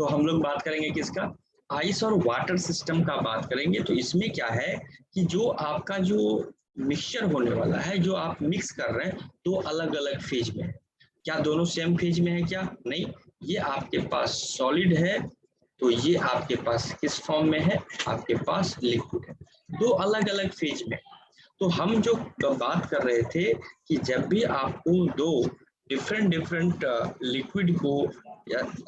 तो हम लोग बात करेंगे किसका, आइस और वाटर सिस्टम का बात करेंगे। तो इसमें क्या है कि जो आपका जो मिक्सचर होने वाला है, जो आप मिक्स कर रहे हैं, दो अलग अलग फेज में है। क्या दोनों सेम फेज में है? क्या नहीं, ये आपके पास सॉलिड है, तो ये आपके पास किस फॉर्म में है, आपके पास लिक्विड है, दो अलग अलग फेज में। तो हम जो बात कर रहे थे कि जब भी आपको दो डिफरेंट लिक्विड को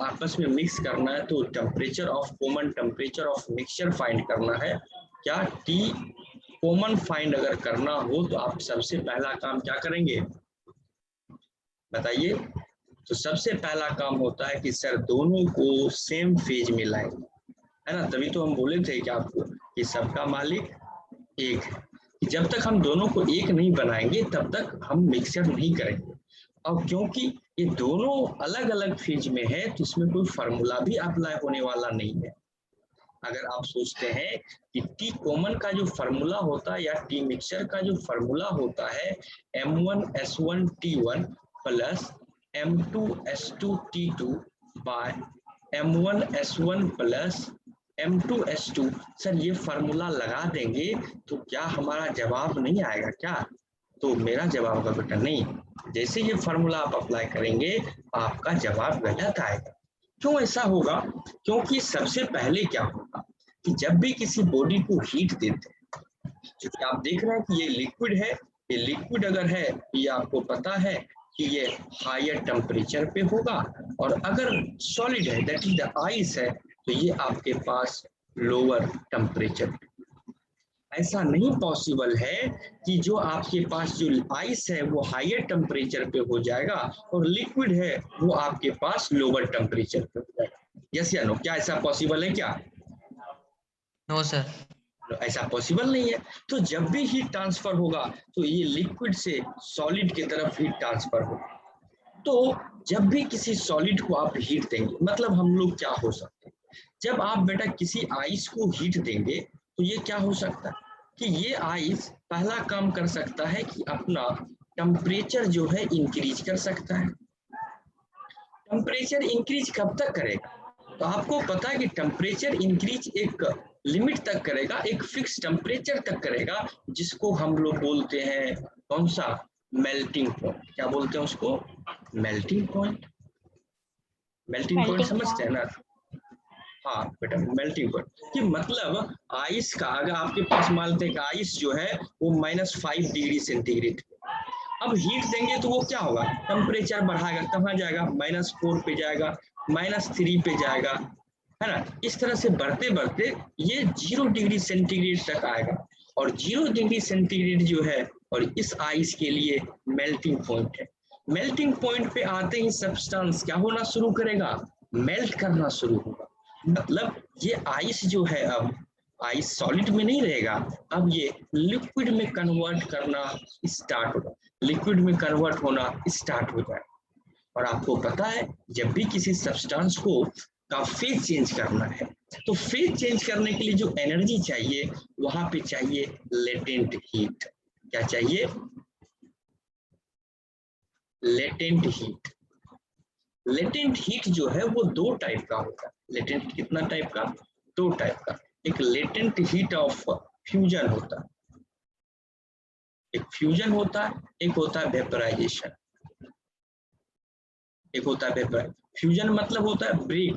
आपस में मिक्स करना है, तो temperature of common temperature of mixture find करना है। क्या टी कॉमन फाइंड अगर करना हो तो आप सबसे पहला काम क्या करेंगे बताइए? तो सबसे पहला काम होता है कि सर दोनों को सेम फेज में लाएंगे, है ना। तभी तो हम बोले थे कि आपको कि सबका मालिक एक है, कि जब तक हम दोनों को एक नहीं बनाएंगे तब तक हम मिक्सचर नहीं करेंगे। और क्योंकि ये दोनों अलग अलग फेज में है, तो इसमें कोई फार्मूला भी अप्लाई होने वाला नहीं है। अगर आप सोचते हैं कि टी कॉमन का जो फार्मूला होता है या टी मिक्सचर का जो फार्मूला होता है M1S1T1 plus M2S2T2 by M1S1 plus M2S2, sir ये फार्मूला लगा देंगे तो क्या हमारा जवाब नहीं आएगा क्या? तो मेरा जवाब होगा बेटा नहीं, जैसे ये फार्मूला आप अप्लाई करेंगे आपका जवाब गलत आएगा। क्यों ऐसा होगा? क्योंकि सबसे पहले क्या होगा कि जब भी किसी बॉडी को हीट देते हैं, क्योंकि आप देख रहे हैं कि ये लिक्विड है, ये लिक्विड अगर है ये आपको पता है कि ये हायर टेम्परेचर पे होगा, और अगर सॉलिड है दैट इज द आइस है, तो ये आपके पास लोअर टेम्परेचर पे। ऐसा नहीं पॉसिबल है कि जो आपके पास जो आइस है वो हायर टेम्परेचर पे हो जाएगा और लिक्विड है वो आपके पास लोअर टेम्परेचर पे हो जाएगा। यस या नो, क्या ऐसा पॉसिबल है क्या? नो सर, ऐसा पॉसिबल नहीं है। तो जब भी हीट ट्रांसफर होगा तो ये लिक्विड से सॉलिड की तरफ हीट ट्रांसफर होगा। तो जब भी किसी सॉलिड को आप हीट देंगे, मतलब हम लोग क्या हो सकते हैं, जब आप बेटा किसी आइस को हीट देंगे तो ये क्या हो सकता है कि ये आइस पहला काम कर सकता है कि अपना टेम्परेचर जो है इंक्रीज कर सकता है। टेम्परेचर इंक्रीज कब तक करेगा? तो आपको पता है कि टेम्परेचर इंक्रीज एक लिमिट तक करेगा, एक फिक्स टेम्परेचर तक करेगा, जिसको हम लोग बोलते हैं कौन सा, मेल्टिंग पॉइंट। क्या बोलते हैं उसको? Melting point. मेल्टिंग पॉइंट समझते हैं ना? हाँ बेटा, मेल्टिंग पॉइंट कि मतलब आइस का, अगर आपके पास मान लेते हैं कि आइस जो है वो -5 डिग्री सेंटीग्रेड, अब हीट देंगे तो वो क्या होगा, टेम्परेचर बढ़ाएगा, कहाँ जाएगा, -4 पे जाएगा, -3 पे जाएगा, है ना। इस तरह से बढ़ते बढ़ते ये 0 डिग्री सेंटीग्रेड तक आएगा, और 0 डिग्री सेंटीग्रेड जो है और इस आइस के लिए मेल्टिंग पॉइंट है। मेल्टिंग पॉइंट पे आते ही सब्सटेंस क्या होना शुरू करेगा, मेल्ट करना शुरू होगा। मतलब ये आइस जो है अब आइस सॉलिड में नहीं रहेगा, अब ये लिक्विड में कन्वर्ट करना स्टार्ट होगा, लिक्विड में कन्वर्ट होना स्टार्ट हो जाए। और आपको पता है जब भी किसी सब्सटेंस को का फेज चेंज करना है, तो फेज चेंज करने के लिए जो एनर्जी चाहिए वहां पे चाहिए लेटेंट हीट। क्या चाहिए? Latent heat. लेटेंट हीट जो है वो दो टाइप का होता है। लेटेंट कितना टाइप का? दो टाइप का। एक लेटेंट हीट ऑफ फ्यूजन होता है, एक फ्यूजन होता है, एक होता है वेपराइजेशन। एक होता है वेपर, फ्यूजन मतलब होता है ब्रेक।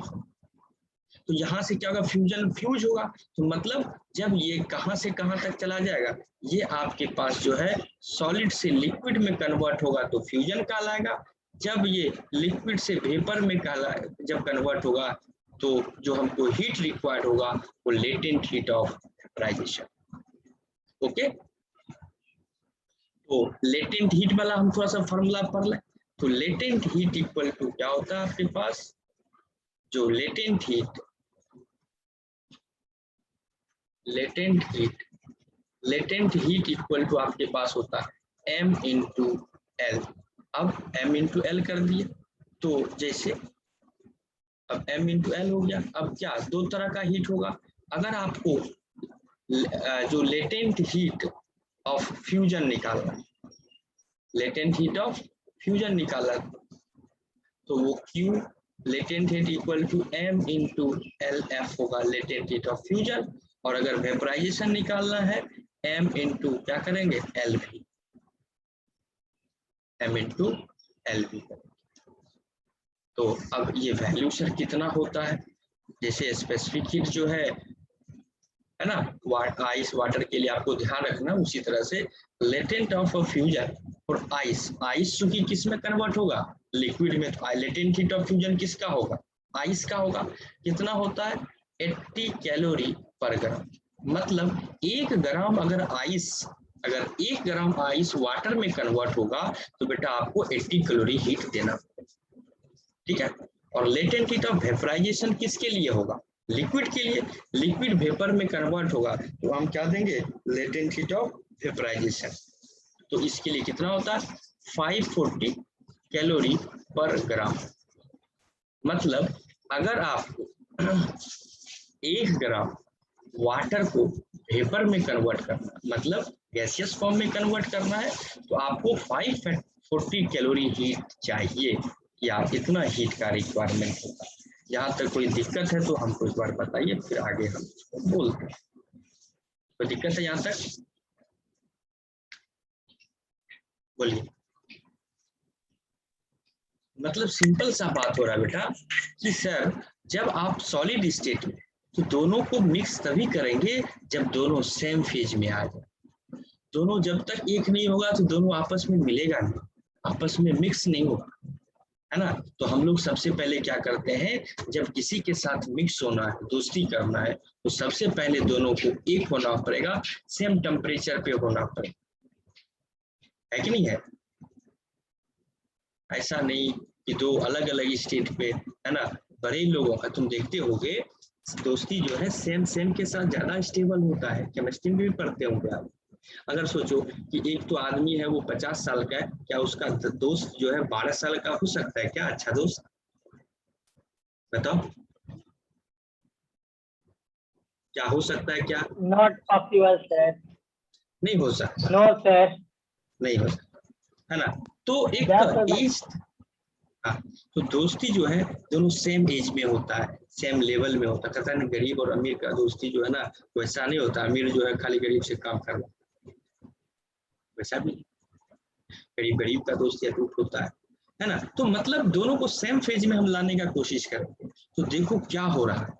तो यहाँ से क्या होगा, फ्यूजन फ्यूज होगा, तो मतलब जब ये कहाँ से कहाँ तक चला जाएगा, ये आपके पास जो है सॉलिड से लिक्विड में कन्वर्ट होगा तो फ्यूजन कहलाएगा। जब ये लिक्विड से वेपर में जब कन्वर्ट होगा तो जो हमको हीट रिक्वायर्ड होगा वो latent heat of vaporisation. Okay, तो लेटेंट हीट वाला हम थोड़ा सा फॉर्मूला पढ़ लें। तो लेटेंट हीट इक्वल टू क्या होता है आपके पास, जो लेटेंट हीट इक्वल टू आपके पास होता है m इंटू एल। अब m इंटू एल कर दिए, तो जैसे अब m इंटू एल हो गया। अब क्या, दो तरह का हीट होगा। अगर आपको जो लेटेंट हीट ऑफ फ्यूजन निकालना, लेटेंट हीट ऑफ फ्यूजन निकालना, तो वो Q latent heat equal to m into L F होगा लेटेंट हीट ऑफ फ्यूजन, और अगर वेपराइजेशन निकालना है m इंटू क्या करेंगे L V, m into L V. तो अब ये वैल्यू सर कितना होता है, जैसे स्पेसिफिक हीट जो है ना आइस वाटर के लिए आपको ध्यान रखना, उसी तरह से लेटेंट ऑफ अ फ्यूजन और आइस, आइस चूंकि किस में कन्वर्ट होगा लिक्विड में, तो लेटेंट हीट ऑफ फ्यूजन किसका होगा आइस का होगा। कितना होता है 80 कैलोरी पर ग्राम, मतलब 1 ग्राम अगर 1 ग्राम आइस वाटर में कन्वर्ट होगा तो बेटा आपको 80 कैलोरी हीट देना पड़ेगा, ठीक है। और लेटेंट हीट ऑफ वेपराइजेशन किसके लिए होगा लिक्विड के लिए, लिक्विड वेपर में कन्वर्ट होगा तो हम क्या देंगे लेटेंट हीट ऑफ वेपराइजेशन। तो इसके लिए कितना होता है 540 कैलोरी पर ग्राम, मतलब अगर आपको 1 ग्राम वाटर को वेपर में कन्वर्ट करना मतलब गैसियस फॉर्म में कन्वर्ट करना है तो आपको 540 कैलोरी हीट चाहिए, या इतना हीट का रिक्वायरमेंट होगा। यहाँ तक कोई दिक्कत है तो हमको एक बार बताइए, फिर आगे हम इसको बोलते हैं। कोई दिक्कत है यहाँ तक, बोलिए। मतलब सिंपल सा बात हो रहा है बेटा कि सर जब आप सॉलिड स्टेट में तो दोनों को मिक्स तभी करेंगे जब दोनों सेम फेज में आ जाए, दोनों जब तक एक नहीं होगा तो दोनों आपस में मिलेगा नहीं, आपस में मिक्स नहीं होगा, है ना। तो हम लोग सबसे पहले क्या करते हैं जब किसी के साथ मिक्स होना है दोस्ती करना है तो सबसे पहले दोनों को एक होना पड़ेगा, सेम टेम्परेचर पे होना पड़ेगा, है कि नहीं है। ऐसा नहीं कि दो अलग अलग स्टेट पे, है ना। बड़े लोगों का तुम देखते होगे दोस्ती जो है सेम के साथ ज्यादा स्टेबल होता है, केमिस्ट्री में भी पढ़ते होंगे आप। अगर सोचो कि एक तो आदमी है वो 50 साल का है, क्या उसका दोस्त जो है 12 साल का हो सकता है क्या अच्छा दोस्त, बताओ क्या हो सकता है क्या, नॉट पॉसिबल सर, नहीं हो सकता, नो सर, नहीं हो सकता, है ना। तो एक एज, हाँ, तो दोस्ती जो है दोनों सेम एज में होता है, सेम लेवल में होता है। कहता है ना गरीब और अमीर का दोस्ती जो है ना वैसा नहीं होता, अमीर जो है खाली गरीब से काम कर रहा, वैसा भी गरीब का दोस्त या टूट होता है ना। तो मतलब दोनों को सेम फेज में हम लाने का कोशिश करेंगे। तो देखो क्या हो रहा है,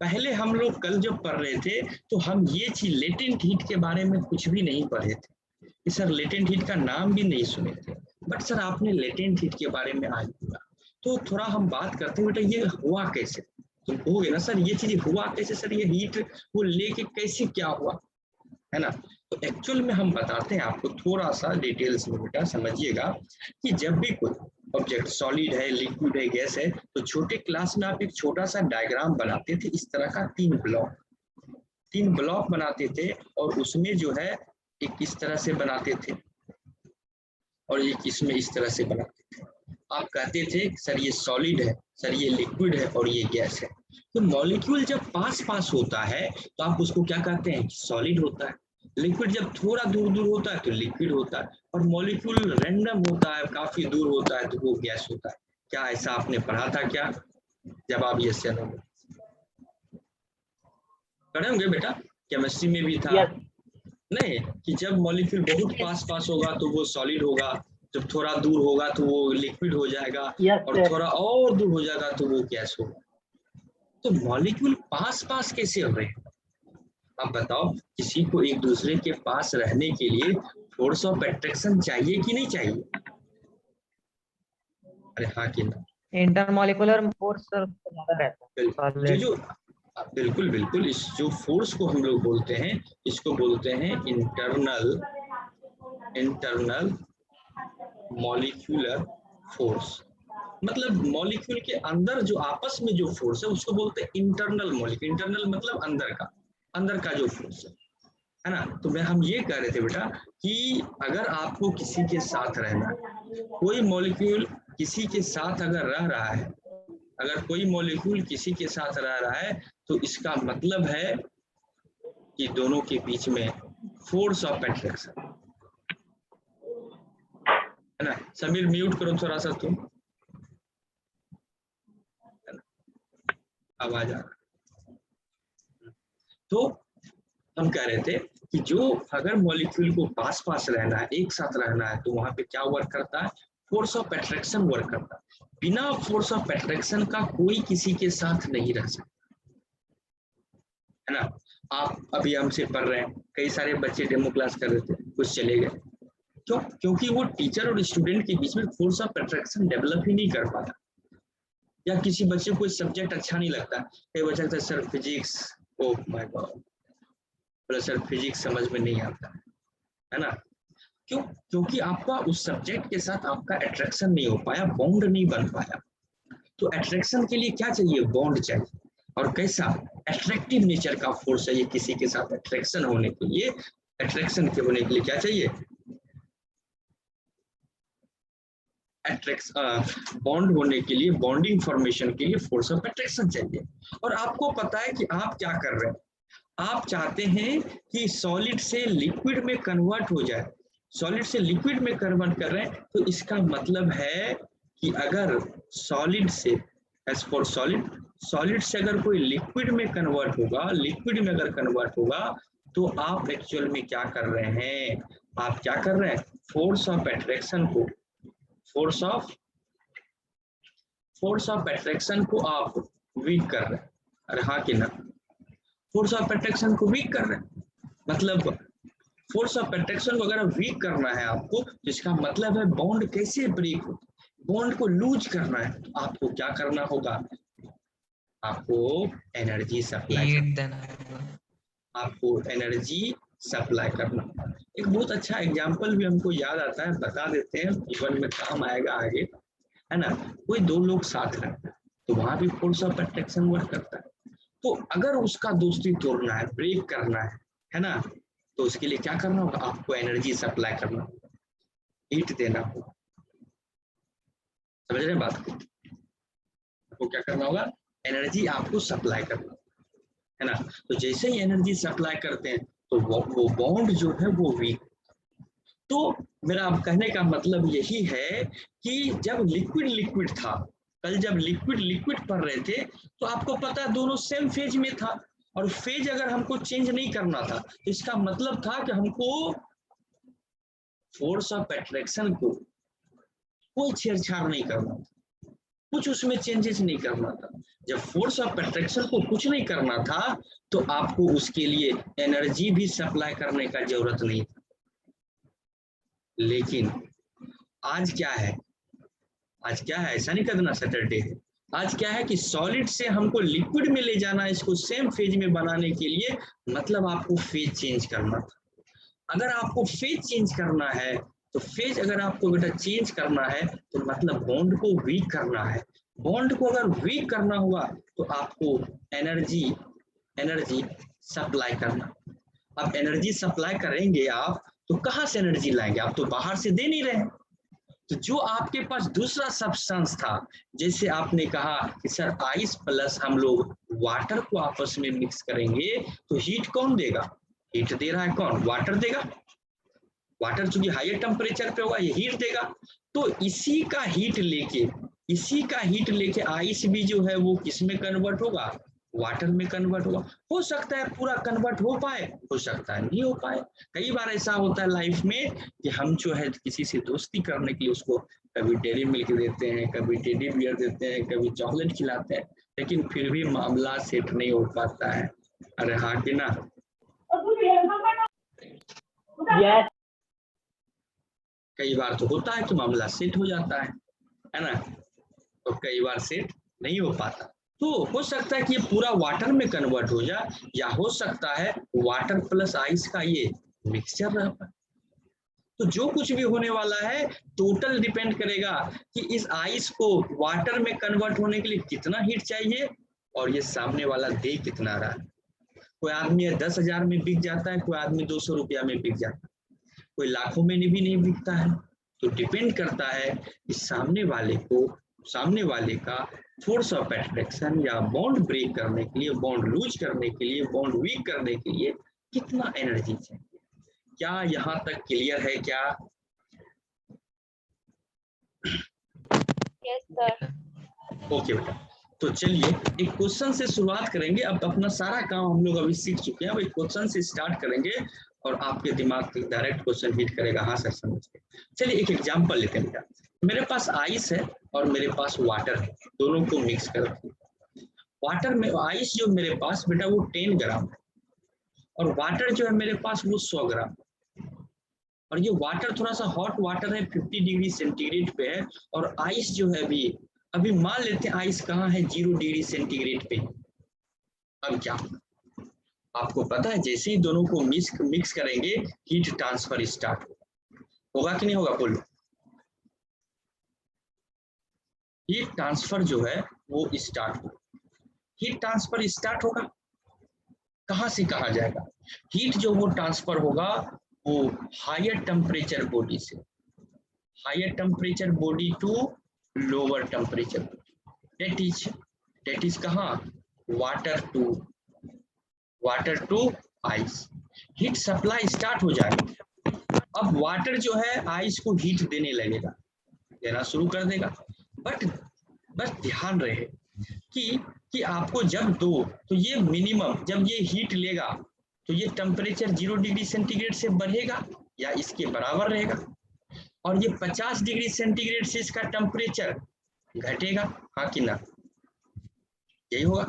पहले हम लोग कल जब पढ़ रहे थे तो हम ये चीज लेटेंट हीट के बारे में कुछ भी नहीं पढ़े थे कि सर लेटेंट हीट का नाम भी नहीं सुने थे, बट सर आपने लेटेंट हीट के बारे में आज बोला तो थोड़ा हम बात करते हैं बेटा ये हुआ कैसे। तुम कहोगे ना सर ये चीज हुआ कैसे, सर ये हीट वो लेके कैसे क्या हुआ, है ना। तो एक्चुअल में हम बताते हैं आपको थोड़ा सा डिटेल्स में बेटा, समझिएगा कि जब भी कोई ऑब्जेक्ट सॉलिड है लिक्विड है गैस है तो छोटे क्लास में आप एक छोटा सा डायग्राम बनाते थे इस तरह का, 3 ब्लॉक बनाते थे और उसमें जो है एक इस तरह से बनाते थे और एक इसमें इस तरह से बनाते थे। आप कहते थे सर ये सॉलिड है, सर ये लिक्विड है और ये गैस है। तो मॉलिक्यूल जब पास होता है तो आप उसको क्या कहते हैं सॉलिड होता है, लिक्विड जब थोड़ा दूर होता है तो लिक्विड होता है, और मॉलिक्यूल रैंडम होता है काफी दूर होता है तो वो गैस होता है। क्या ऐसा आपने पढ़ा था क्या, जब आप ये पढ़े होंगे बेटा, केमिस्ट्री में भी था। यस नहीं कि जब मॉलिक्यूल बहुत पास होगा तो वो सॉलिड होगा, जब थोड़ा दूर होगा तो वो लिक्विड हो जाएगा, और थोड़ा और दूर हो जाएगा तो वो गैस होगा। तो मॉलिक्यूल पास कैसे हो रहे हैं, अब बताओ किसी को एक दूसरे के पास रहने के लिए फोर्स ऑफ अट्रैक्शन चाहिए कि नहीं चाहिए, अरे हाँ कि ना। इंटरमॉलिक्यूलर फोर्स सर ज्यादा रहता है। जो बिल्कुल इस जो फोर्स को हम लोग बोलते हैं इसको बोलते हैं इंटरनल मॉलिक्यूलर फोर्स, मतलब मॉलिक्यूल के अंदर जो आपस में जो फोर्स है उसको बोलते हैं इंटरनल मॉलिक्यूल, इंटरनल मतलब अंदर का जो फोर्स है ना। तो हम ये कह रहे थे बेटा कि अगर आपको किसी के साथ रहना है, कोई मॉलिक्यूल किसी के साथ अगर रह रहा है, अगर कोई मॉलिक्यूल किसी के साथ रह रहा है तो इसका मतलब है कि दोनों के बीच में फोर्स ऑफ अट्रैक्शन, है ना। समीर म्यूट करो थोड़ा सा तुम, आवाज आ रहा है। तो हम कह रहे थे कि जो अगर मॉलिक्यूल को पास पास रहना है, एक साथ रहना है, तो वहां पे क्या वर्क करता है, फोर्स ऑफ अट्रैक्शन वर्क करता है। बिना फोर्स ऑफ अट्रैक्शन का कोई किसी के साथ नहीं रह सकता, है ना। आप अभी हमसे पढ़ रहे हैं, कई सारे बच्चे डेमो क्लास कर रहे थे, कुछ चले गए, क्यों? क्योंकि वो टीचर और स्टूडेंट के बीच में फोर्स ऑफ अट्रैक्शन डेवलप ही नहीं कर पाता। या किसी बच्चे को सब्जेक्ट अच्छा नहीं लगता, कई बच्चा कहता है sir physics, oh my God, बोला सर फिजिक्स समझ में नहीं आता, है ना। क्यों? क्योंकि आपका उस सब्जेक्ट के साथ आपका अट्रैक्शन नहीं हो पाया, बॉन्ड नहीं बन पाया। तो अट्रैक्शन के लिए क्या चाहिए, बॉन्ड चाहिए। और कैसा अट्रैक्टिव नेचर का फोर्स चाहिए किसी के साथ अट्रैक्शन होने के लिए। अट्रैक्शन के होने के लिए क्या चाहिए, बॉन्ड होने के लिए, बॉन्डिंग फॉर्मेशन के लिए फोर्स ऑफ अट्रैक्शन चाहिए। और आपको पता है कि आप क्या कर रहे हैं, आप चाहते हैं कि सॉलिड से लिक्विड में कन्वर्ट हो जाए, सॉलिड से लिक्विड में कन्वर्ट कर रहे हैं, तो इसका मतलब है कि अगर सॉलिड से, एज फॉर सॉलिड, सॉलिड से अगर कोई लिक्विड में कन्वर्ट होगा, लिक्विड में अगर कन्वर्ट होगा, तो आप एक्चुअल में क्या कर रहे हैं, आप क्या कर रहे हैं, फोर्स ऑफ अट्रैक्शन को, फोर्स ऑफ अट्रैक्शन को आप वीक कर रहे हैं। अरे हाँ कि ना, फोर्स ऑफ अट्रैक्शन को वीक कर रहे हैं, मतलब फोर्स ऑफ अट्रैक्शन को अगर वीक करना है आपको, जिसका मतलब है बॉन्ड कैसे ब्रेक हो, बॉन्ड को लूज करना है, तो आपको क्या करना होगा, आपको एनर्जी सप्लाई करना, आपको एनर्जी सप्लाई करना। एक बहुत अच्छा एग्जांपल भी हमको याद आता है, बता देते हैं, जीवन में काम आएगा आगे, है ना। कोई दो लोग साथ रहते हैं, तो वहां भी फोर्स ऑफ अट्रैक्शन वर्क करता है। तो अगर उसका दोस्ती तोड़ना है, ब्रेक करना है ना, तो उसके लिए क्या करना होगा, आपको एनर्जी सप्लाई करना होगा, हीट देना होगा। समझ रहे हैं बात को? आपको क्या करना होगा, एनर्जी आपको सप्लाई करना, है ना। तो जैसे ही एनर्जी सप्लाई करते हैं, तो वो बॉन्ड जो है वो वीक। तो मेरा कहने का मतलब यही है कि जब लिक्विड लिक्विड था, कल जब लिक्विड लिक्विड पढ़ रहे थे, तो आपको पता है दोनों सेम फेज में था, और फेज अगर हमको चेंज नहीं करना था, तो इसका मतलब था कि हमको फोर्स ऑफ अट्रैक्शन को कोई छेड़छाड़ नहीं करना था, कुछ उसमें चेंजेस नहीं करना था। जब फोर्स ऑफ अट्रैक्शन को कुछ नहीं करना था, तो आपको उसके लिए एनर्जी भी सप्लाई करने का जरूरत नहीं था। लेकिन आज क्या है, आज क्या है, ऐसा नहीं करना सैटरडे है, आज क्या है कि सॉलिड से हमको लिक्विड में ले जाना, इसको सेम फेज में बनाने के लिए, मतलब आपको फेज चेंज करना था। अगर आपको फेज चेंज करना है, तो फेज अगर आपको बेटा चेंज करना है, तो मतलब बॉन्ड को वीक करना है। बॉन्ड को अगर वीक करना हुआ, तो आपको एनर्जी सप्लाई करना। अब एनर्जी सप्लाई करेंगे आप, तो कहाँ से एनर्जी लाएंगे, आप तो बाहर से दे नहीं रहे हैं। तो जो आपके पास दूसरा सब्सटेंस था, जैसे आपने कहा कि सर आइस प्लस हम लोग वाटर को आपस में मिक्स करेंगे, तो हीट कौन देगा, हीट दे रहा है कौन, वाटर देगा। वाटर चूंकि हायर टेम्परेचर पे होगा, ये हीट देगा। तो इसी का हीट लेके आइस भी जो है वो किस में कन्वर्ट होगा, वाटर में कन्वर्ट होगा। हो सकता है पूरा कन्वर्ट हो पाए, हो सकता है नहीं हो पाए। कई बार ऐसा होता है लाइफ में कि हम जो है किसी से दोस्ती करने के लिए उसको कभी डेयरी मिल्क देते हैं, कभी टेडी बियर देते हैं, कभी चॉकलेट खिलाते हैं, लेकिन फिर भी मामला सेट नहीं हो पाता है। अरे हाँ कि ना, यस कई बार तो होता है कि मामला सेट हो जाता है ना, तो कई बार सेट नहीं हो पाता। तो हो सकता है कि ये पूरा वाटर में कन्वर्ट हो जाए, या हो सकता है वाटर प्लस आइस का ये मिक्सचर रह पाए। तो जो कुछ भी होने वाला है, टोटल डिपेंड करेगा कि इस आइस को वाटर में कन्वर्ट होने के लिए कितना हीट चाहिए, और ये सामने वाला दे कितना रहा है। कोई आदमी 10,000 में बिक जाता है, कोई आदमी 200 रुपया में बिक जाता है, कोई लाखों में भी नहीं बिकता है। तो डिपेंड करता है कि सामने वाले का फोर्स ऑफ अट्रैक्शन या बॉन्ड ब्रेक करने के लिए, बॉन्ड लूज करने के लिए, बॉन्ड वीक करने के लिए कितना एनर्जी चाहिए। क्या यहाँ तक क्लियर है क्या? Yes sir. ओके बेटा, तो चलिए एक क्वेश्चन से शुरुआत करेंगे। अब अपना सारा काम हम लोग अभी सीख चुके हैं, अब एक क्वेश्चन से स्टार्ट करेंगे और आपके दिमाग पे डायरेक्ट क्वेश्चन हिट करेगा, हाँ सर समझ गए। चलिए एक एग्जांपल लेते हैं बेटा। मेरे पास आइस है और मेरे पास वाटर है, दोनों को मिक्स कर रखते हैं। वाटर में आइस जो मेरे पास बेटा वो 10 ग्राम है और वाटर जो है मेरे पास वो 100 ग्राम। और ये वाटर थोड़ा सा हॉट वाटर है, 50 डिग्री सेंटीग्रेड पे है, और आइस जो है अभी अभी मान लेते हैं आइस कहाँ है, 0 डिग्री सेंटीग्रेड पे। अब क्या आपको पता है, जैसे ही दोनों को मिक्स करेंगे हीट ट्रांसफर स्टार्ट होगा कि नहीं होगा? बोलो। हीट ट्रांसफर जो है वो स्टार्ट होगा। हीट ट्रांसफर स्टार्ट होगा, कहाँ से कहा जाएगा? हीट जो वो ट्रांसफर होगा वो हायर टेम्परेचर बॉडी से, higher temperature body to lower temperature, that is कहाँ? Water to ice. Heat supply start हो जाएगा। अब वाटर जो है आइस को हीट देने लगेगा, देना शुरू कर देगा। बट बस ध्यान रहे कि आपको जब दो तो ये मिनिमम, जब ये हीट लेगा तो ये टेम्परेचर 0 डिग्री सेंटीग्रेड से बढ़ेगा या इसके बराबर रहेगा, और ये 50 डिग्री सेंटीग्रेड से इसका टेम्परेचर घटेगा, हाँ कि ना? यही होगा।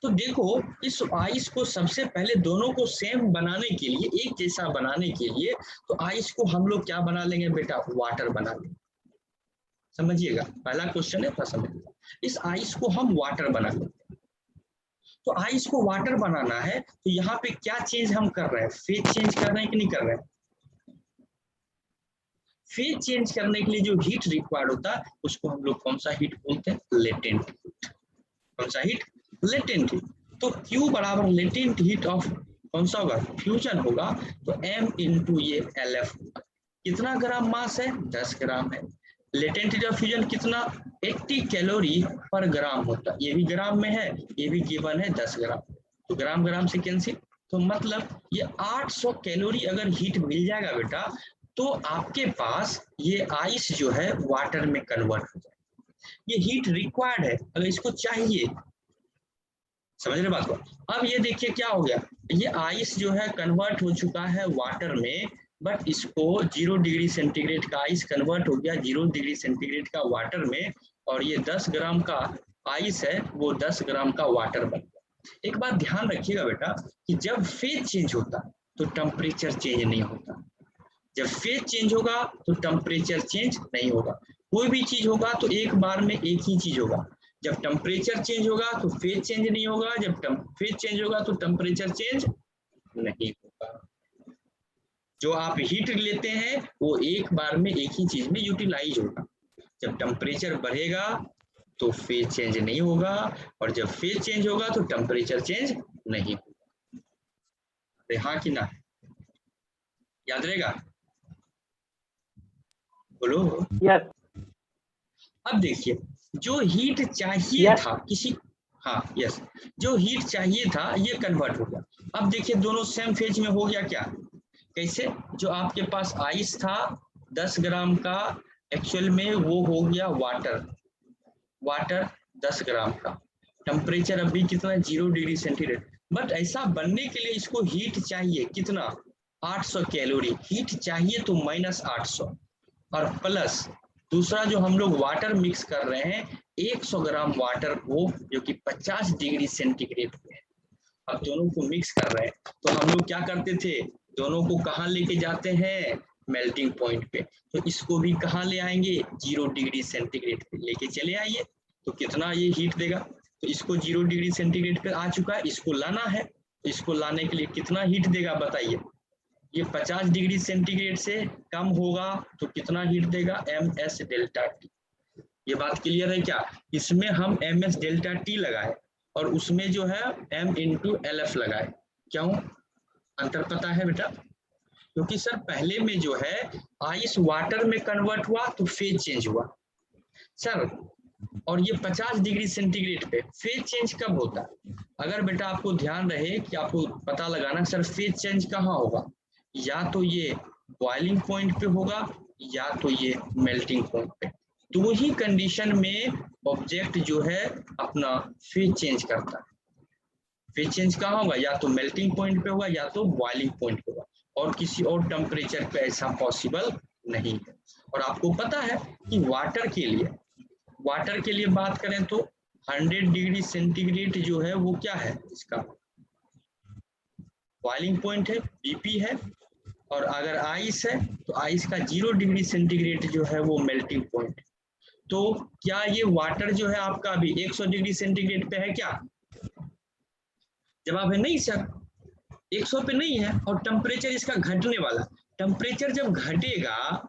तो देखो इस आइस को सबसे पहले दोनों को सेम बनाने के लिए, एक जैसा बनाने के लिए, तो आइस को हम लोग क्या बना लेंगे बेटा? वाटर बना लेंगे। समझिएगा, पहला क्वेश्चन है, समझिएगा। इस आइस को हम वाटर बना लेंगे। तो आइस को वाटर बनाना है तो यहाँ पे क्या चेंज हम कर रहे हैं? फेज चेंज कर रहे हैं कि नहीं कर रहे हैं? फेज चेंज करने के लिए जो हीट रिक्वायर्ड होता है उसको हम लोग कौन सा हीट बोलते हैं? Latent heat. कौन सा हीट? Latent heat. तो Q बराबर लेटेंट हीट ऑफ कौन सा होगा? फ्यूजन होगा। तो M इंटू ये LF होगा। कितना ग्राम मास है? 10 ग्राम है। लेटेंट हीट ऑफ फ्यूजन कितना? 80 कैलोरी पर ग्राम होता है। ये भी ग्राम में है, ये भी गिवन है 10 ग्राम। तो ग्राम ग्राम से कैंसिल, तो मतलब ये 800 कैलोरी अगर हीट मिल जाएगा बेटा तो आपके पास ये आइस जो है वाटर में कन्वर्ट हो जाएगा। ये हीट रिक्वायर्ड है, अगर इसको चाहिए। समझ रहे बात को? अब ये देखिए क्या हो गया, ये आइस जो है कन्वर्ट हो चुका है वाटर में, बट इसको 0 डिग्री सेंटीग्रेड का आइस कन्वर्ट हो गया 0 डिग्री सेंटीग्रेड का वाटर में, और ये 10 ग्राम का आइस है वो 10 ग्राम का वाटर बन गया। एक बात ध्यान रखिएगा बेटा कि जब फेज चेंज होता तो टेम्परेचर चेंज नहीं होता। जब फेज चेंज होगा तो टेम्परेचर चेंज नहीं होगा। कोई भी चीज होगा तो एक बार में एक ही चीज होगा। जब टेम्परेचर चेंज होगा तो फेज चेंज नहीं होगा, जब फेज चेंज होगा तो टेम्परेचर चेंज नहीं होगा। जो आप हीट लेते हैं वो एक बार में एक ही चीज में यूटिलाइज होगा। जब टेम्परेचर बढ़ेगा तो फेज चेंज नहीं होगा, और जब फेज चेंज होगा तो टेम्परेचर चेंज नहीं होगा। हाँ कि ना? याद रहेगा? बोलो। यस। अब देखिए जो हीट चाहिए था किसी, हाँ यस, जो हीट चाहिए था ये कन्वर्ट हो गया। अब देखिए दोनों सेम फेज में हो गया क्या? कैसे? जो आपके पास आइस था 10 ग्राम का, एक्चुअल में वो हो गया वाटर 10 ग्राम का। टेम्परेचर अभी कितना? 0 डिग्री सेंटीग्रेड। बट ऐसा बनने के लिए इसको हीट चाहिए कितना? 800 कैलोरी हीट चाहिए, तो -800 और प्लस दूसरा जो हम लोग वाटर मिक्स कर रहे हैं 100 ग्राम वाटर को, जो कि 50 डिग्री सेंटीग्रेड पे है। अब दोनों को मिक्स कर रहे हैं तो हम लोग क्या करते थे? दोनों को कहाँ लेके जाते हैं? मेल्टिंग पॉइंट पे। तो इसको भी कहाँ ले आएंगे? 0 डिग्री सेंटीग्रेड पे लेके चले आइए। तो कितना ये हीट देगा? तो इसको 0 डिग्री सेंटीग्रेड पे आ चुका है, इसको लाना है। इसको लाने के लिए कितना हीट देगा बताइए? ये 50 डिग्री सेंटीग्रेड से कम होगा तो कितना हीट देगा? MS delta T. ये बात क्लियर है क्या? इसमें हम MS डेल्टा टी लगाए और उसमें जो है M इंटू LF लगाए। क्यों अंतर पता है बेटा? क्योंकि सर पहले में जो है आइस वाटर में कन्वर्ट हुआ तो फेज चेंज हुआ सर, और ये 50 डिग्री सेंटीग्रेड पे फेज चेंज कब होता है? अगर बेटा आपको ध्यान रहे कि आपको पता लगाना सर फेज चेंज कहाँ होगा, या तो ये बॉइलिंग पॉइंट पे होगा या तो ये मेल्टिंग पॉइंट पे। दो ही कंडीशन में ऑब्जेक्ट जो है अपना फेज चेंज करता है। फेज चेंज कहाँ होगा, या तो मेल्टिंग पॉइंट पे होगा या तो बॉइलिंग पॉइंट पे होगा, और किसी और टेम्परेचर पे ऐसा पॉसिबल नहीं है। और आपको पता है कि वाटर के लिए बात करें तो 100 डिग्री सेंटीग्रेड जो है वो क्या है, इसका बॉइलिंग पॉइंट है, बीपी है। और अगर आइस है तो आइस का 0 डिग्री सेंटीग्रेड जो है वो मेल्टिंग पॉइंट। तो क्या ये वाटर जो है आपका अभी 100 डिग्री सेंटीग्रेड पे है क्या? जवाब है नहीं सर, 100 पे नहीं है, और टेम्परेचर इसका घटने वाला। टेम्परेचर जब घटेगा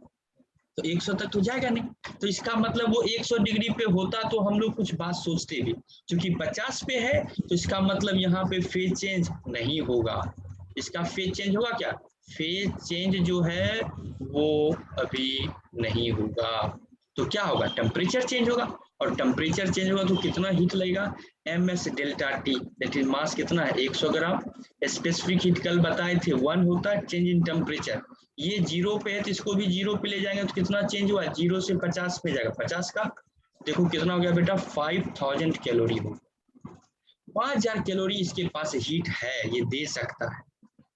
तो 100 तक तो जाएगा नहीं। तो इसका मतलब वो 100 डिग्री पे होता तो हम लोग कुछ बात सोचते भी, क्योंकि 50 पे है तो इसका मतलब यहाँ पे फेज चेंज नहीं होगा। इसका फेज चेंज होगा क्या? फेज चेंज जो है वो अभी नहीं होगा। तो क्या होगा, टेम्परेचर चेंज होगा, और टेम्परेचर चेंज होगा तो कितना हीट लगेगा, ms delta T, that is mass कितना है 100 ग्राम। स्पेसिफिक हीट कल बताए थे 1 होता है चेंज इन टेम्परेचर। ये 0 पे है तो इसको भी 0 पे ले जाएंगे तो कितना चेंज हुआ, 0 से 50 पे जाएगा। 50 का देखो कितना हो गया बेटा, 5000 कैलोरी हो, 5000 कैलोरी इसके पास हीट है, ये दे सकता है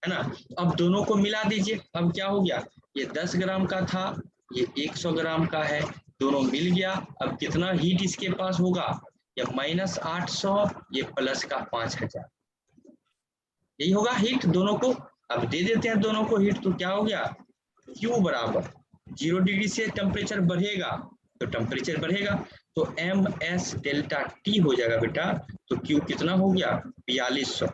ना। अब दोनों को मिला दीजिए, अब क्या हो गया, ये 10 ग्राम का था, ये 100 ग्राम का है, दोनों मिल गया। अब कितना हीट इसके पास होगा, ये -800, ये प्लस का 5000, यही होगा हीट दोनों को। अब दे देते हैं दोनों को हीट, तो क्या हो गया, Q बराबर 0 डिग्री से टेम्परेचर बढ़ेगा तो टेम्परेचर बढ़ेगा, तो ms डेल्टा टी हो जाएगा बेटा। तो Q कितना हो गया 4200,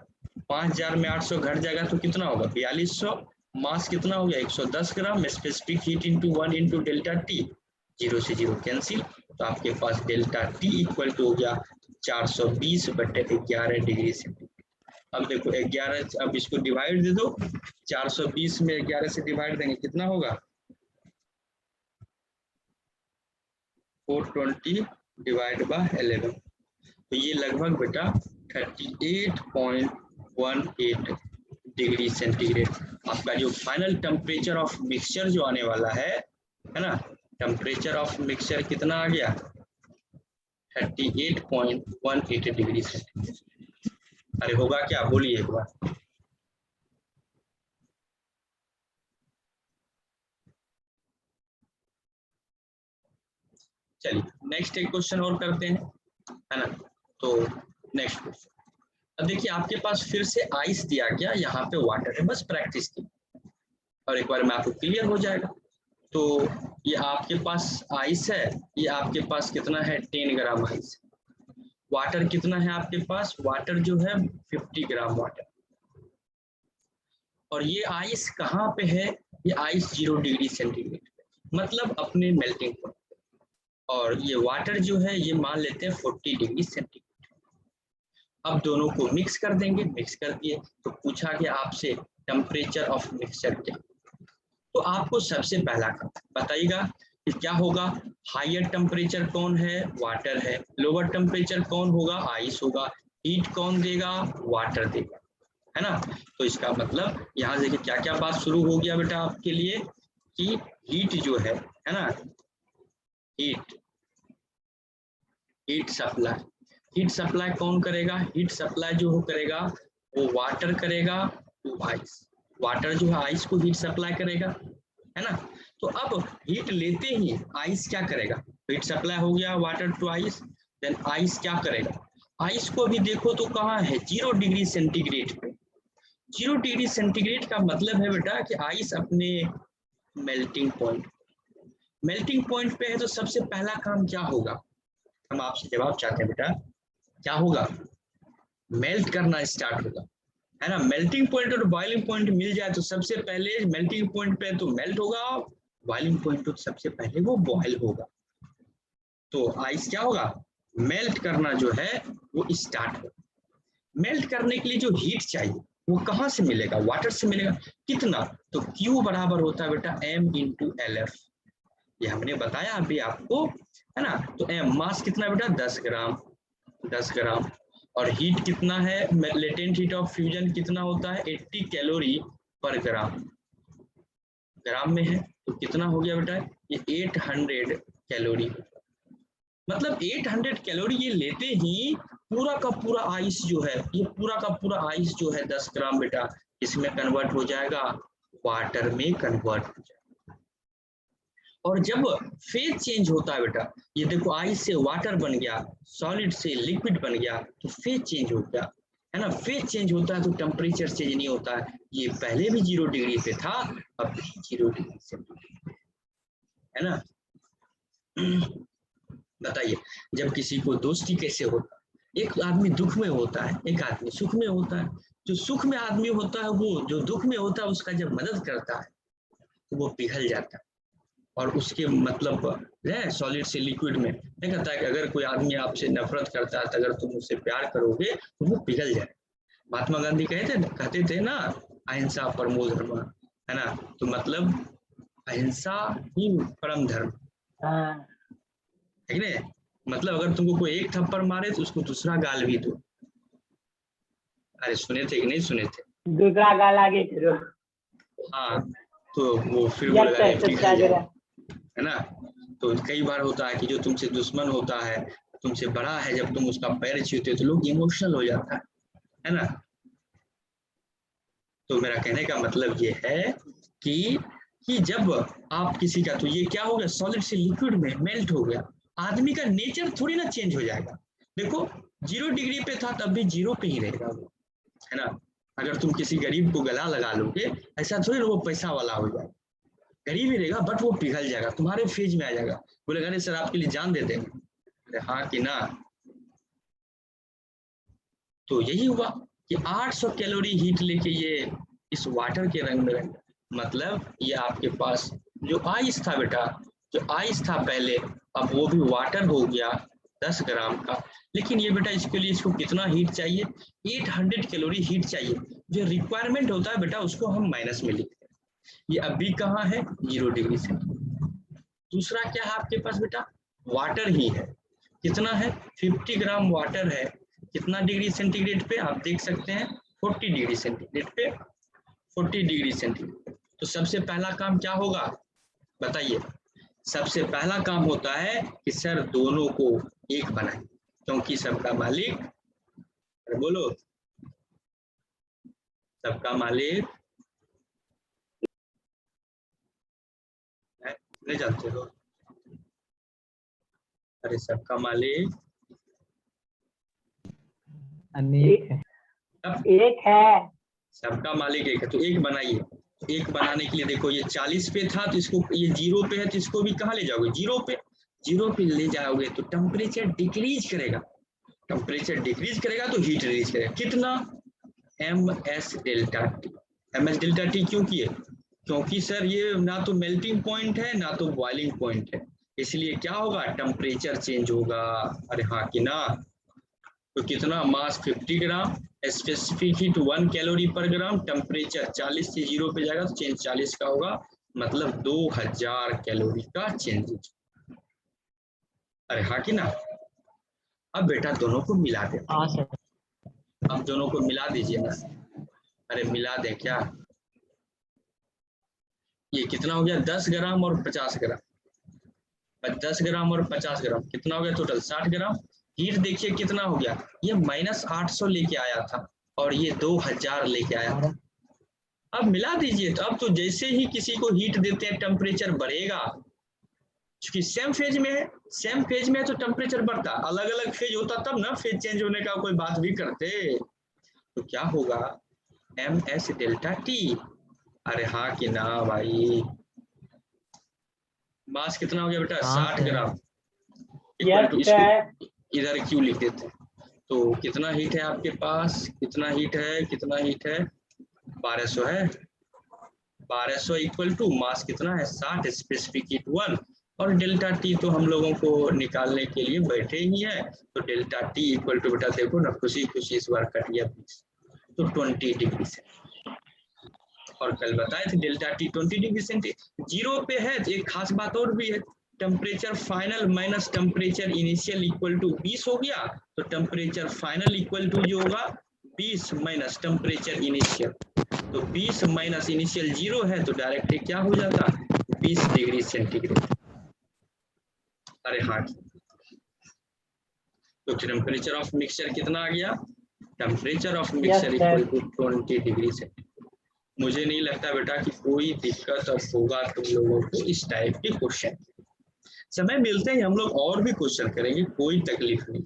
5000 में 800 घट जाएगा तो कितना होगा 4200, मास कितना हो गया 110 gram, specific heat into 1 into delta T, 0 से 0 कैंसिल, तो आपके पास डेल्टा टी इक्वल टू हो गया 420/11 डिग्री सेंटीग्रेड। अब देखो 11, अब इसको डिवाइड दे दो, 420 में 11 से डिवाइड देंगे कितना होगा 420 डिवाइड बाय 11, तो ये लगभग बेटा 38.18 डिग्री सेंटीग्रेड आपका जो फाइनल टेम्परेचर ऑफ मिक्सचर जो आने वाला है ना। टेम्परेचर ऑफ मिक्सचर कितना आ गया 38.18 डिग्री सेंटीग्रेड। अरे होगा क्या, बोलिए एक बार। चलिए नेक्स्ट एक क्वेश्चन और करते हैं, है ना। तो नेक्स्ट क्वेश्चन, अब देखिए आपके पास फिर से आइस दिया गया, यहाँ पे वाटर है, बस प्रैक्टिस की और एक बार में आपको क्लियर हो जाएगा। तो ये आपके पास आइस है, ये आपके पास कितना है 10 ग्राम आइस, वाटर कितना है आपके पास, वाटर जो है 50 ग्राम वाटर, और ये आइस कहाँ पे है, ये आइस 0 डिग्री सेंटीग्रेड मतलब अपने मेल्टिंग पॉइंट, और ये वाटर जो है ये मान लेते हैं 40 डिग्री सेंटीग्रेड। अब दोनों को मिक्स कर देंगे, मिक्स कर दिए तो पूछा गया आपसे टेम्परेचर ऑफ मिक्सचर क्या, तो आपको सबसे पहला काम बताइएगा कि क्या होगा, हायर टेम्परेचर कौन है, वाटर है, लोअर टेम्परेचर कौन होगा, आइस होगा, हीट कौन देगा, वाटर देगा, है ना। तो इसका मतलब यहाँ से क्या क्या बात शुरू हो गया बेटा आपके लिए कि हीट जो है ना, हीट सप्लाई कौन करेगा, हीट सप्लाई जो करेगा वो वाटर करेगा टू आइस, वाटर जो है आइस को हीट सप्लाई करेगा, है ना। तो अब हीट लेते ही आइस क्या करेगा, हीट सप्लाई हो गया water to ice, then ice क्या करेगा, आइस को भी देखो तो कहाँ है 0 डिग्री सेंटीग्रेड पे, 0 डिग्री सेंटीग्रेड का मतलब है बेटा कि आइस अपने मेल्टिंग पॉइंट पे है, तो सबसे पहला काम क्या होगा, हम आपसे जवाब चाहते हैं बेटा, क्या होगा, मेल्ट करना स्टार्ट होगा, है ना। मेल्टिंग पॉइंट और बॉइलिंग पॉइंट मिल जाए तो सबसे पहले मेल्टिंग पॉइंट पे तो मेल्ट होगा, बॉइलिंग पॉइंट तो सबसे पहले वो बॉयल होगा। तो आइस क्या होगा, मेल्ट करना जो है वो स्टार्ट होगा। मेल्ट करने के लिए जो हीट चाहिए वो कहाँ से मिलेगा, वाटर से मिलेगा, कितना, तो Q बराबर होता है बेटा M × LF, ये हमने बताया अभी आपको, है ना। तो M मास कितना बेटा 10 ग्राम, और हीट कितना है, लेटेंट हीट ऑफ फ्यूजन कितना होता है 80 कैलोरी पर ग्राम में है, तो कितना हो गया बेटा ये 800 कैलोरी, मतलब 800 कैलोरी ये लेते ही पूरा का पूरा आइस जो है, ये पूरा का पूरा आइस जो है 10 ग्राम बेटा इसमें कन्वर्ट हो जाएगा, वाटर में कन्वर्ट हो जाएगा। और जब फेज चेंज होता है बेटा, ये देखो आइस से वाटर बन गया, सॉलिड से लिक्विड बन गया, तो फेज चेंज हो गया, है ना। फेज चेंज होता है तो टेम्परेचर चेंज नहीं होता है। ये पहले भी 0 डिग्री पे था, अब भी 0 डिग्री से, है ना। बताइए, जब किसी को दोस्ती कैसे होता है, एक आदमी दुख में होता है, एक आदमी सुख में होता है। जो सुख में आदमी होता है वो जो दुख में होता है उसका जब मदद करता है तो वो पिघल जाता है, और उसके मतलब है सॉलिड से लिक्विड में नहीं कहता है कि अगर कोई आदमी आपसे नफरत करता है तो अगर तुम उससे प्यार करोगे तो वो पिघल जाए। महात्मा गांधी कहते थे ना, अहिंसा परमो धर्म, है ना। तो मतलब अहिंसा ही परम धर्म है कि नहीं। मतलब अगर तुमको कोई एक थप्पड़ मारे तो उसको दूसरा गाल भी दो। अरे सुने थे कि नहीं सुने थे? दूसरा गाल आगे करो। हाँ, तो वो फिर वो लगा पिघल जाए, है ना। तो कई बार होता है कि जो तुमसे दुश्मन होता है, तुमसे बड़ा है, जब तुम उसका पैर छूते हो तो लोग इमोशनल हो जाता है ना। तो मेरा कहने का मतलब ये है कि जब आप किसी का, तो ये क्या हो गया, सॉलिड से लिक्विड में मेल्ट हो गया, आदमी का नेचर थोड़ी ना चेंज हो जाएगा। देखो 0 डिग्री पे था तब भी 0 पे ही रहेगा वो, है ना। अगर तुम किसी गरीब को गला लगा लोगे, ऐसा थोड़ी ना वो पैसा वाला हो जाएगा, गरीब ही रहेगा बट वो पिघल जाएगा, तुम्हारे फेज में आ जाएगा, बोलेगा अरे सर आपके लिए जान दे देंगे, अरे हाँ कि ना। तो यही हुआ कि 800 कैलोरी हीट लेके ये इस वाटर के रंग में रंग, मतलब ये आपके पास जो आइस था बेटा, जो आइस था पहले, अब वो भी वाटर हो गया 10 ग्राम का। लेकिन ये बेटा इसके लिए इसको कितना हीट चाहिए, 800 कैलोरी हीट चाहिए। जो रिक्वायरमेंट होता है बेटा उसको हम माइनस में लिखते हैं। ये अभी कहाँ है, 0 डिग्री से। दूसरा क्या है आपके पास बेटा, वाटर ही है, कितना है 50 ग्राम वाटर है, कितना डिग्री सेंटीग्रेड पे आप देख सकते हैं, 40 डिग्री सेंटीग्रेड पे, 40 डिग्री सेंटीग्रेड। तो सबसे पहला काम क्या होगा बताइए, सबसे पहला काम होता है कि सर दोनों को एक बनाए, क्योंकि सबका मालिक, अरे बोलो, सबका मालिक नहीं जानते हो, अरे सबका मालिक अनेक है, एक है, सबका मालिक एक है, तो एक बनाइए। एक बनाने के लिए देखो ये 40 पे था तो इसको, ये 0 पे है तो इसको भी कहाँ ले जाओगे, 0 पे, 0 पे ले जाओगे तो टेम्परेचर डिक्रीज करेगा, टेम्परेचर डिक्रीज करेगा तो हीट रिलीज करेगा, कितना, ms delta T. ms delta T क्यों किए, क्योंकि सर ये ना तो मेल्टिंग पॉइंट है ना तो बॉइलिंग पॉइंट है, इसलिए क्या होगा टेम्परेचर चेंज होगा। अरे हाँ कि ना। तो कितना मास 50 ग्राम, स्पेसिफिक हीट 1 कैलोरी पर ग्राम, टेम्परेचर 40 से 0 पे जाएगा तो चेंज 40 का होगा, मतलब 2000 कैलोरी का चेंज। अरे हाँ कि ना। अब बेटा दोनों को मिला दे, हाँ सर, अब दोनों को मिला दीजिए ना, अरे मिला दे क्या, ये कितना हो गया 10 ग्राम और 50 ग्राम, 10 ग्राम और 50 ग्राम कितना हो गया टोटल 60 ग्राम। हीट देखिए कितना हो गया, ये -800 लेके आया था और ये 2000 लेके आया था। अब मिला दीजिए, तो अब तो जैसे ही किसी को हीट देते हैं टेम्परेचर बढ़ेगा, क्योंकि सेम फेज में है, सेम फेज में है तो टेम्परेचर बढ़ता, अलग अलग फेज होता तब ना फेज चेंज होने का कोई बात भी करते। तो क्या होगा ms डेल्टा टी। अरे हाँ कि ना भाई, मास कितना हो गया बेटा, 60 ग्राम, इक्वल टू, इसको इधर क्यों लिख देते हैं, तो कितना हीट है आपके पास, कितना हीट है, कितना हीट है, 1200 है, 1200 इक्वल टू मास कितना है 60, स्पेसिफिक हीट 1, और डेल्टा टी तो हम लोगों को निकालने के लिए बैठे ही है, तो डेल्टा टी इक्वल टू बेटा देखो ना, खुशी खुशी इस बार कट गया 20, तो 20 डिग्री से। और कल बताए थे डेल्टा टी 20 डिग्री सेंटीग्रेड, 0 पे है तो एक खास बात और भी है, temperature final minus temperature initial equal to 20 हो गया, तो टेम्परेचर फाइनल इक्वल टू जो होगा 20 माइनस टेम्परेचर इनिशियल, तो 20 माइनस इनिशियल 0 है तो डायरेक्ट क्या हो जाता 20 डिग्री सेंटीग्रेड। अरे हाँ, तो टेम्परेचर ऑफ मिक्सचर कितना आ गया, temperature of mixture equal to 20 degree centigrade. मुझे नहीं लगता बेटा कि कोई दिक्कत अब होगा तुम लोगों को इस टाइप के क्वेश्चन। समय मिलते ही हम लोग और भी क्वेश्चन करेंगे, कोई तकलीफ नहीं,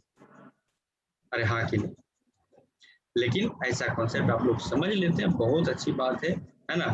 अरे हाँ कि नहीं, लेकिन ऐसा कॉन्सेप्ट आप लोग समझ लेते हैं, बहुत अच्छी बात है ना।